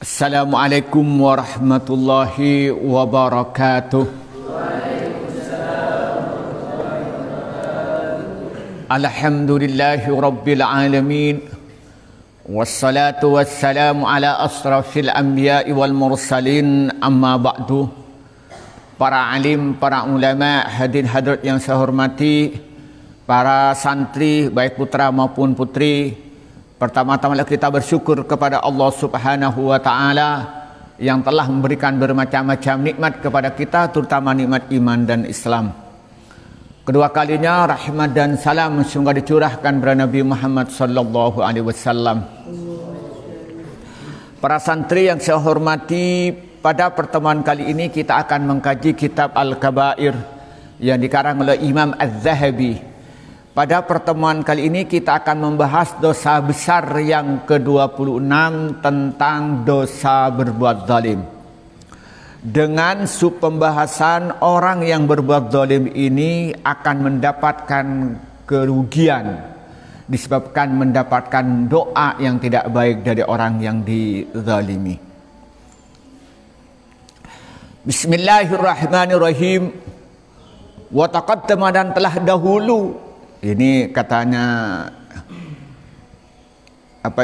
Assalamualaikum warahmatullahi wabarakatuh. Alhamdulillahi rabbil alamin. Wassalatu wassalamu ala asrafil anbiya'i wal mursalin, amma ba'du. Para alim, para ulama, hadirin hadirat yang saya hormati, para santri baik putra maupun putri, pertama-tama kita bersyukur kepada Allah Subhanahu wa taala yang telah memberikan bermacam-macam nikmat kepada kita, terutama nikmat iman dan Islam. Kedua kalinya rahmat dan salam semoga dicurahkan kepada Nabi Muhammad sallallahu alaihi wasallam. Para santri yang saya hormati, pada pertemuan kali ini kita akan mengkaji kitab Al-Kabair yang dikarang oleh Imam Az-Zahabi. Pada pertemuan kali ini kita akan membahas dosa besar yang ke-26 tentang dosa berbuat zalim. Dengan subpembahasan orang yang berbuat zalim ini akan mendapatkan kerugian disebabkan mendapatkan doa yang tidak baik dari orang yang dizalimi. Bismillahirrahmanirrahim. Wa taqaddama, dan telah dahulu. Ini katanya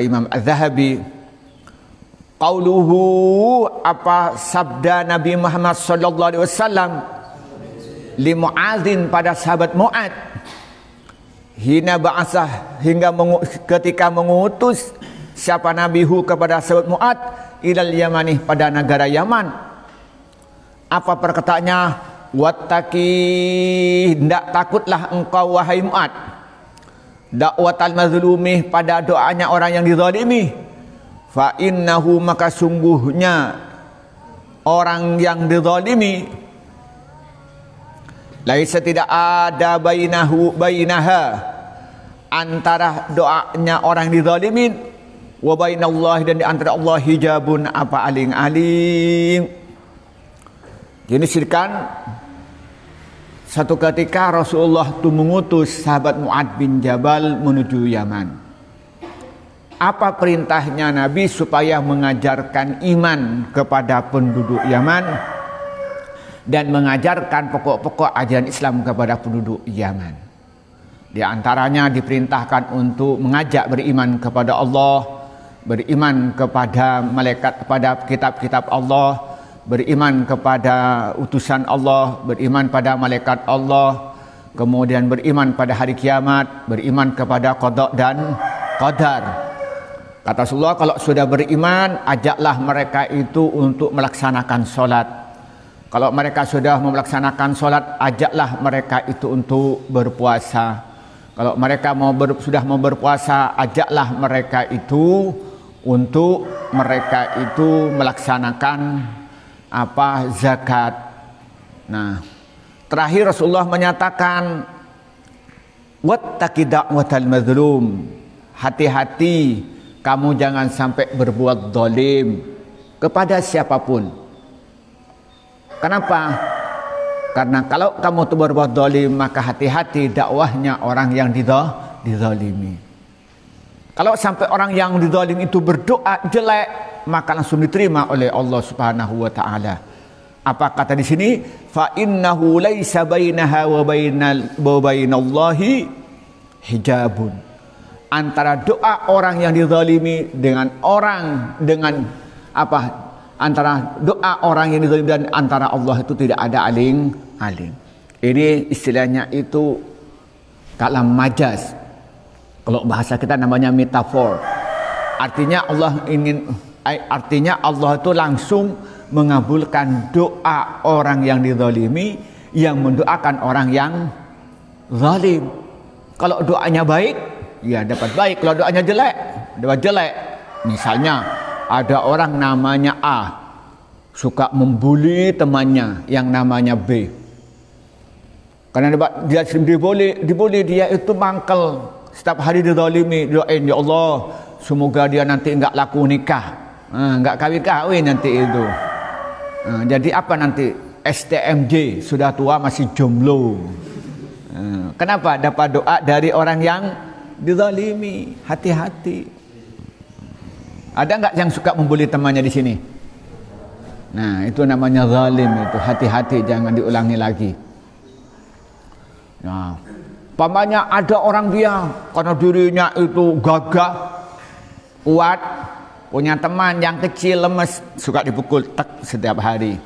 Imam Az-Zahabi, qauluhu, sabda Nabi Muhammad sallallahu alaihi wasallam li Mu'adzin pada sahabat Mu'ad, hina ba'asah, hingga ketika mengutus siapa Nabi kepada sahabat Mu'ad ilal Yamani, pada negara Yaman. Apa perkataannya? Wattaqi, hendak takutlah engkau wahai Mu'ad, dakwatal mazlumi, pada doanya orang yang dizalimi. Fa innahu, maka sungguhnya orang yang dizalimi, laisa, tidak ada bainaha, antara doanya orang dizalimin, wa bainallahi, dan di antara Allah hijabun, aling-aling. Jadi sirkan satu ketika Rasulullah itu mengutus sahabat Mu'ad bin Jabal menuju Yaman. Apa perintahnya Nabi? Supaya mengajarkan iman kepada penduduk Yaman dan mengajarkan pokok-pokok ajaran Islam kepada penduduk Yaman. Di antaranya diperintahkan untuk mengajak beriman kepada Allah, beriman kepada malaikat, kepada kitab-kitab Allah, beriman kepada utusan Allah, beriman pada malaikat Allah, kemudian beriman pada hari kiamat, beriman kepada qada dan qadar. Kata Rasulullah, kalau sudah beriman, ajaklah mereka itu untuk melaksanakan solat. Kalau mereka sudah melaksanakan solat, ajaklah mereka itu untuk berpuasa. Kalau mereka sudah mau berpuasa, ajaklah mereka itu untuk melaksanakan zakat. Nah, terakhir Rasulullah menyatakan wattaqi da'watal mazlum, hati-hati kamu jangan sampai berbuat zalim kepada siapapun. Kenapa? Karena kalau kamu tuh berbuat zalim, maka hati-hati dakwahnya orang yang dizalimi. Kalau sampai orang yang dizalimi itu berdoa jelek, maka langsung diterima oleh Allah Subhanahu wa taala. Apa kata di sini? Fa innahu laisa bainaha wa bainallahi hijabun. Antara doa orang yang dizalimi antara doa orang yang dizalimi dan antara Allah itu tidak ada aling-aling. Ini istilahnya itu kalam majaz. Kalau bahasa kita namanya metafor. Artinya Allah itu langsung mengabulkan doa orang yang dizalimi yang mendoakan orang yang zalim. Kalau doanya baik, ya dapat baik. Kalau doanya jelek, dapat jelek. Misalnya ada orang namanya A, suka membuli temannya yang namanya B. Karena dia dibuli, dia itu mangkel. Setiap hari dizalimi, doain, ya Allah, semoga dia nanti enggak laku nikah, enggak kawin nanti itu. Jadi apa nanti? STMJ, sudah tua masih jomblo. Kenapa? Dapat doa dari orang yang dizalimi. Hati-hati. Ada nggak yang suka membuli temannya di sini? Nah, itu namanya zalim itu. Hati-hati, jangan diulangi lagi. Nah, pamannya ada orang dia karena dirinya itu gagah, kuat, punya teman yang kecil, lemes, suka dipukul tek setiap hari.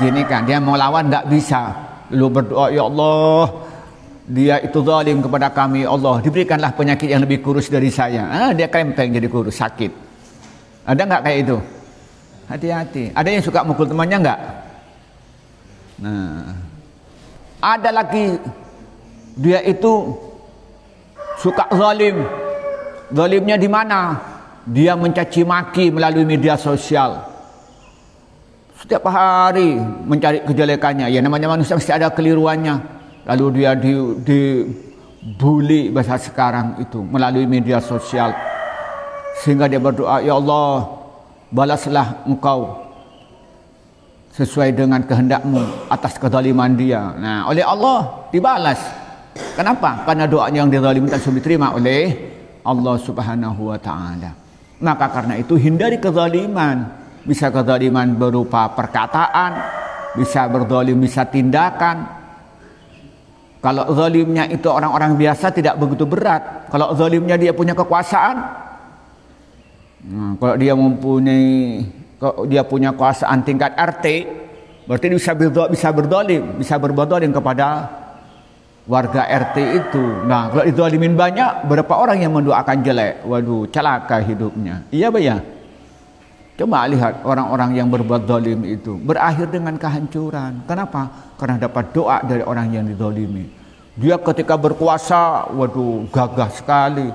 Gini kan, dia mau lawan nggak bisa. Lalu berdoa, ya Allah, dia itu zalim kepada kami, Allah diberikanlah penyakit yang lebih kurus dari saya. Dia krempeng jadi kurus, sakit. Ada nggak kayak itu? Hati-hati. Ada yang suka mukul temannya nggak? Nah, ada lagi dia itu suka zalim. Zalimnya di mana? Dia mencaci maki melalui media sosial. Setiap hari mencari kejelekannya. Ya namanya manusia mesti ada keliruannya. Lalu dia dibully bahasa sekarang itu melalui media sosial. Sehingga dia berdoa, ya Allah, balaslah engkau sesuai dengan kehendakmu atas kezaliman dia. Nah, oleh Allah dibalas. Kenapa? Karena doanya yang dizalimi langsung diterima oleh Allah Subhanahu wa taala. Maka karena itu hindari kezaliman. Bisa kezaliman berupa perkataan, bisa berzalim, bisa tindakan. Kalau zalimnya itu orang-orang biasa tidak begitu berat. Kalau zalimnya dia punya kekuasaan, kalau dia punya kekuasaan tingkat RT, berarti bisa berbuat zalim kepada warga RT itu. Nah, kalau dizalimin banyak, berapa orang yang mendoakan jelek? Waduh, celaka hidupnya. Iya, Pak ya? Coba lihat orang-orang yang berbuat zalim itu berakhir dengan kehancuran. Kenapa? Karena dapat doa dari orang yang dizalimi. Dia ketika berkuasa, waduh, gagah sekali,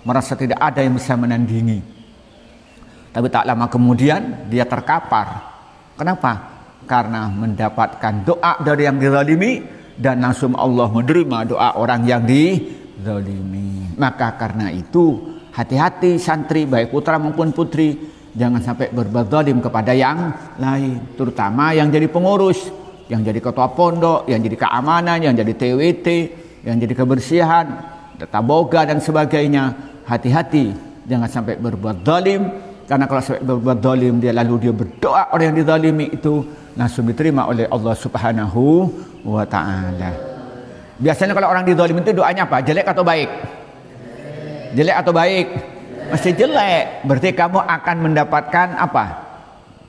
merasa tidak ada yang bisa menandingi. Tapi tak lama kemudian dia terkapar. Kenapa? Karena mendapatkan doa dari yang dizalimi dan langsung Allah menerima doa orang yang dizalimi. Maka karena itu hati-hati santri baik putra maupun putri, jangan sampai berbuat zalim kepada yang lain, terutama yang jadi pengurus, yang jadi ketua pondok, yang jadi keamanan, yang jadi TWT, yang jadi kebersihan, tata boga dan sebagainya. Hati-hati, jangan sampai berbuat zalim. Karena kalau sampai berbuat zalim dia lalu dia berdoa orang yang dizalimi itu langsung diterima oleh Allah Subhanahu wa taala. Biasanya kalau orang dizalimi itu doanya apa? Jelek atau baik? Jelek atau baik? Mesti jelek. Berarti kamu akan mendapatkan apa?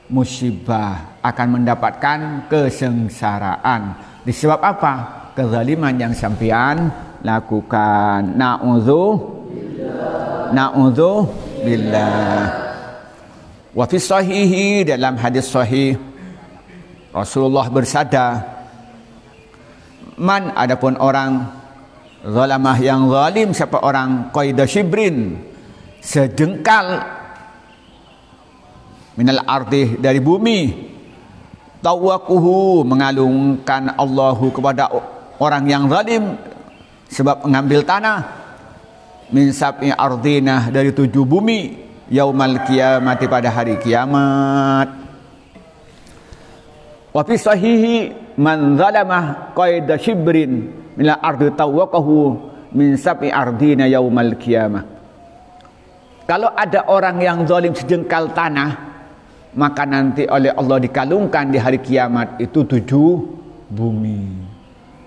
Musibah, akan mendapatkan kesengsaraan. Disebab apa? Kezaliman yang sampean lakukan. Na'udzubillah. Wa fi sahihi, dalam hadis sahih Rasulullah bersabda, man, adapun orang zalamah yang zalim, siapa orang qaida shibrin, sejengkal minal ardi, dari bumi, tawakuhu, mengalungkan Allahu kepada orang yang zalim sebab mengambil tanah, min sab'i ardina, dari 7 bumi, yaumal kiamati, pada hari kiamat. Wa fi sahihi, man zalamah qaida shibrin minal ardi tawakahu min sab'i ardina yaumal kiamah. Kalau ada orang yang zalim sejengkal tanah, maka nanti oleh Allah dikalungkan di hari kiamat itu 7 bumi.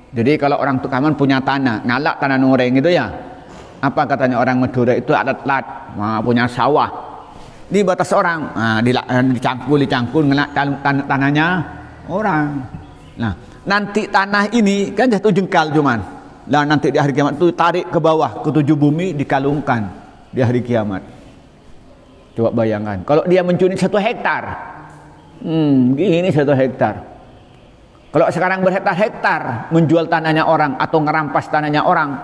Jadi kalau orang Tukaman punya tanah, ngalak tanah noreng itu ya, apa katanya orang Madura itu alat-alat, punya sawah di batas orang, dicangkul ngelak tanahnya orang. Nah, nanti tanah ini kan jatuh jengkal cuman. Lah nanti di hari kiamat itu tarik ke bawah ke 7 bumi, dikalungkan di hari kiamat. Coba bayangkan kalau dia mencuri 1 hektar, gini 1 hektar. Kalau sekarang berhektar-hektar menjual tanahnya orang atau ngerampas tanahnya orang,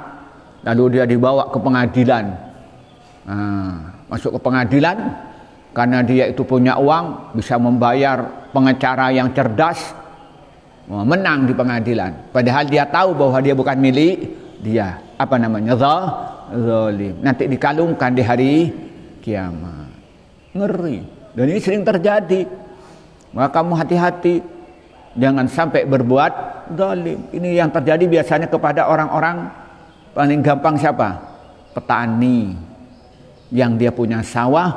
lalu dia dibawa ke pengadilan. Masuk ke pengadilan karena dia itu punya uang, bisa membayar pengacara yang cerdas, menang di pengadilan. Padahal dia tahu bahwa dia bukan milik dia. Apa namanya? Zalim. Nanti dikalungkan di hari kiamat. Ngeri. Dan ini sering terjadi. Maka kamu hati-hati, jangan sampai berbuat zalim. Ini yang terjadi biasanya kepada orang-orang paling gampang siapa? Petani yang dia punya sawah,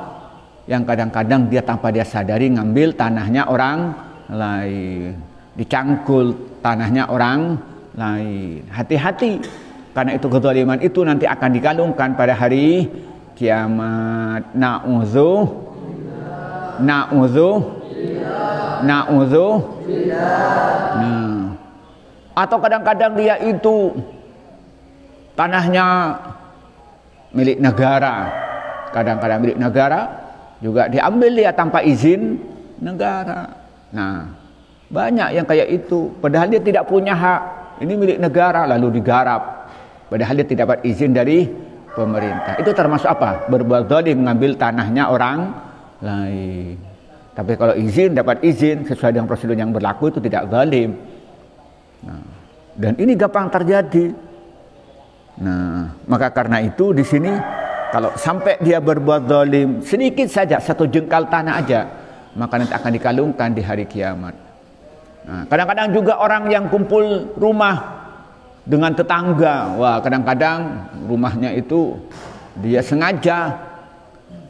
yang kadang-kadang dia tanpa dia sadari ngambil tanahnya orang lain, dicangkul tanahnya orang lain. Hati-hati, karena itu kezaliman itu nanti akan dikalungkan pada hari kiamat. Atau kadang-kadang dia itu tanahnya milik negara, kadang-kadang milik negara juga diambil dia tanpa izin negara. Nah, banyak yang kayak itu, padahal dia tidak punya hak, ini milik negara lalu digarap, padahal dia tidak dapat izin dari pemerintah. Itu termasuk apa? Berbuat zalim, mengambil tanahnya orang lain. Tapi kalau izin, dapat izin sesuai dengan prosedur yang berlaku, itu tidak zalim. Nah, dan ini gampang terjadi. Nah, maka karena itu di sini kalau sampai dia berbuat zalim sedikit saja, satu jengkal tanah aja, maka nanti akan dikalungkan di hari kiamat. Nah, kadang-kadang juga orang yang kumpul rumah dengan tetangga, wah kadang-kadang rumahnya itu dia sengaja,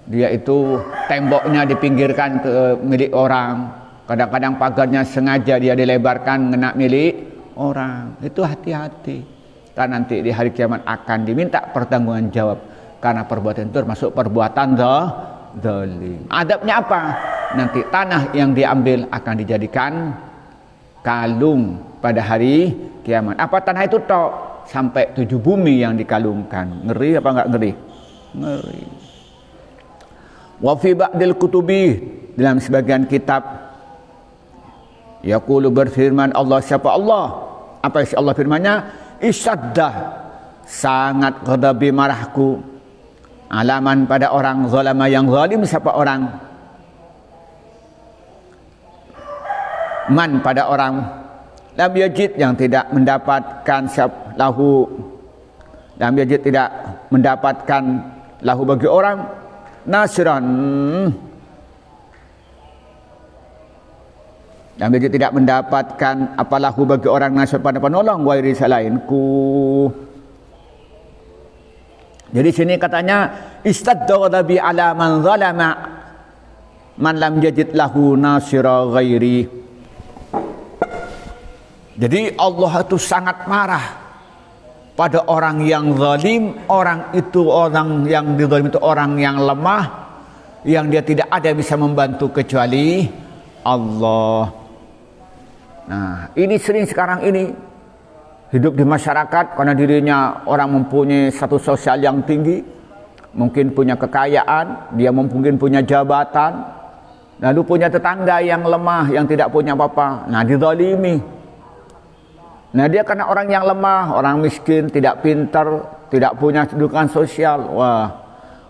dia itu temboknya dipinggirkan ke milik orang, kadang-kadang pagarnya sengaja dia dilebarkan ngena milik orang. Itu hati-hati, karena nanti di hari kiamat akan diminta pertanggungjawaban jawab karena perbuatan itu termasuk perbuatan zalim. Adabnya apa? Nanti tanah yang diambil akan dijadikan kalung pada hari kiamat. Apa tanah itu tok? Sampai 7 bumi yang dikalungkan. Ngeri apa enggak ngeri? Ngeri. Wa fi ba'dil kutubi, dalam sebagian kitab, yaqulu, berfirman Allah, siapa Allah? Apa isi Allah firmannya? Isyaddah, sangat ghadabi marahku, alaman pada orang zalama yang zalim. Siapa orang? Man, pada orang lam yajid, yang tidak mendapatkan lahu, lam yajid, tidak mendapatkan lahu bagi orang nasiran, lam yajid, tidak mendapatkan apa lahu bagi orang nasir, pada penolong wairi selainku. Jadi sini katanya istadda bi ala man zalama man lam yajid lahu nasira ghairi. Jadi Allah itu sangat marah pada orang yang zalim. Orang itu, orang yang dizalim itu orang yang lemah, yang dia tidak ada yang bisa membantu kecuali Allah. Nah, ini sering sekarang ini hidup di masyarakat karena dirinya orang mempunyai status sosial yang tinggi, mungkin punya kekayaan, dia mungkin punya jabatan, lalu punya tetangga yang lemah, yang tidak punya apa-apa, nah dizalimi. Nah, dia karena orang yang lemah, orang miskin, tidak pintar, tidak punya kedudukan sosial. Wah,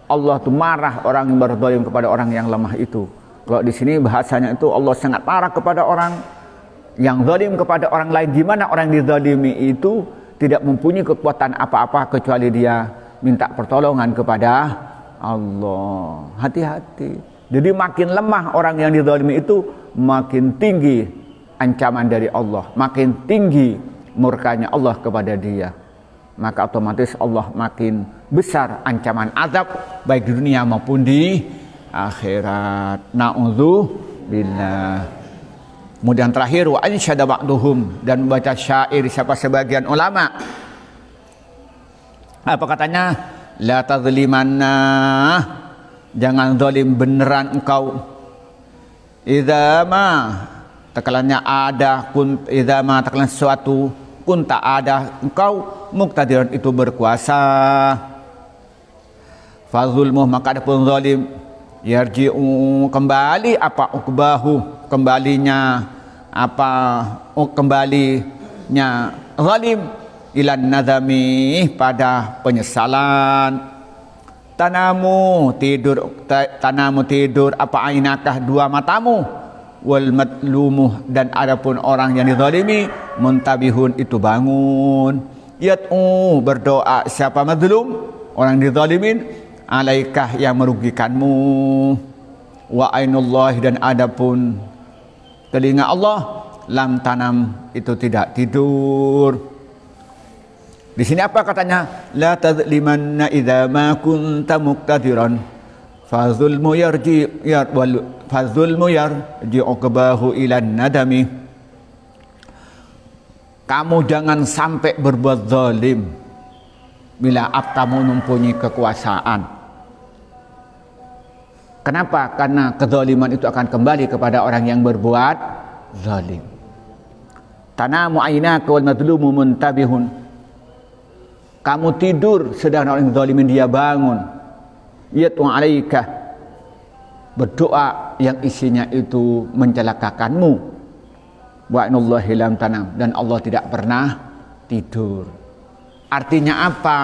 Allah tuh marah orang yang berzalim kepada orang yang lemah itu. Kalau di sini bahasanya itu Allah sangat marah kepada orang yang zalim kepada orang lain, di mana orang yang dizalimi itu tidak mempunyai kekuatan apa-apa kecuali dia minta pertolongan kepada Allah. Hati-hati. Jadi makin lemah orang yang dizalimi itu, makin tinggi ancaman dari Allah, makin tinggi murkanya Allah kepada dia. Maka otomatis Allah makin besar ancaman azab baik di dunia maupun di akhirat. Na'udzubillah. Kemudian terakhir, wa ansyada ba'duhum, dan membaca syair siapa sebagian ulama. Apa katanya? La tazlimanna, jangan zalim beneran engkau. Idza ma, tekalannya ada, kun idza ma, tekalan sesuatu, kun tak ada engkau, muqtadiran itu berkuasa. Fazulmuh, maka ada pun zalim, yarji'u, kembali apa ukbahu, kembalinya apa, kembalinya zalim, ilan nadami, pada penyesalan. Tanamu tidur apa ainakah, dua matamu, wal matlumuh, dan adapun orang yang dizalimi, muntabihun itu bangun. Yat'u, berdoa siapa mazlum, orang dizalimin, alaikah yang merugikanmu. Wa ainullah, dan adapun telinga Allah, lam tanam itu tidak tidur. Di sini apa katanya? La tazlimanna idza ma kunta muqtadiran Fazulmu yarji uqbahu ilan nadami. Kamu jangan sampai berbuat zalim bila kamu mempunyai kekuasaan. Kenapa? Karena kezaliman itu akan kembali kepada orang yang berbuat zalim. Tanamu aynaka wal madlumu muntabihun. Kamu tidur sedang orang zalimin dia bangun. Yat'u 'alaika, berdoa yang isinya itu mencelakakanmu. Wa inallahi lam tanam, dan Allah tidak pernah tidur. Artinya apa?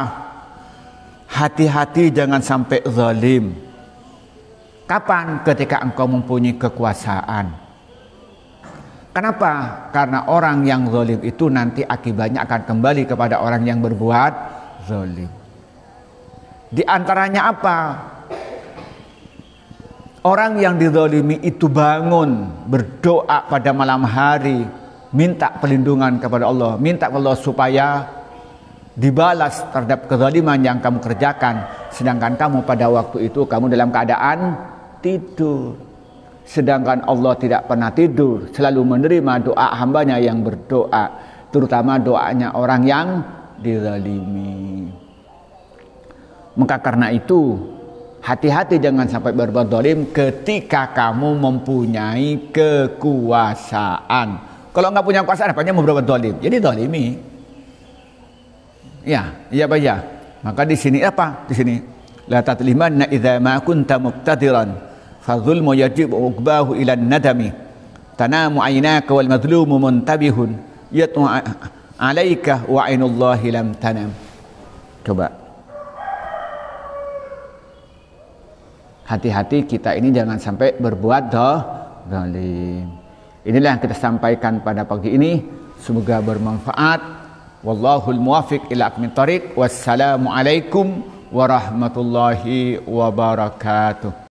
Hati-hati jangan sampai zalim. Kapan? Ketika engkau mempunyai kekuasaan. Kenapa? Karena orang yang zalim itu nanti akibatnya akan kembali kepada orang yang berbuat zalim. Di antaranya apa? Orang yang dizalimi itu bangun, berdoa pada malam hari, minta perlindungan kepada Allah, minta kepada Allah supaya dibalas terhadap kezaliman yang kamu kerjakan, sedangkan kamu pada waktu itu kamu dalam keadaan tidur. Sedangkan Allah tidak pernah tidur, selalu menerima doa hambanya yang berdoa, terutama doanya orang yang dizalimi. Maka karena itu, hati-hati jangan sampai berbuat zalim ketika kamu mempunyai kekuasaan. Kalau nggak punya kekuasaan, apanya mau berbuat zalim? Jadi zalimi. Ya, iya Pak ya. Maka di sini apa? Di sini la tatlimanna idza ma kunta muqtadiran fa zulmu yajib uqbahu ila nadami. Tanamu aynaka wal madlumu muntabihun yat'u 'alaika wa 'ainullahi lam tanam. Coba. Hati-hati kita ini jangan sampai berbuat zalim. Inilah yang kita sampaikan pada pagi ini. Semoga bermanfaat. Wallahul muwafiq ila aqwamit thoriq. Wassalamualaikum warahmatullahi wabarakatuh.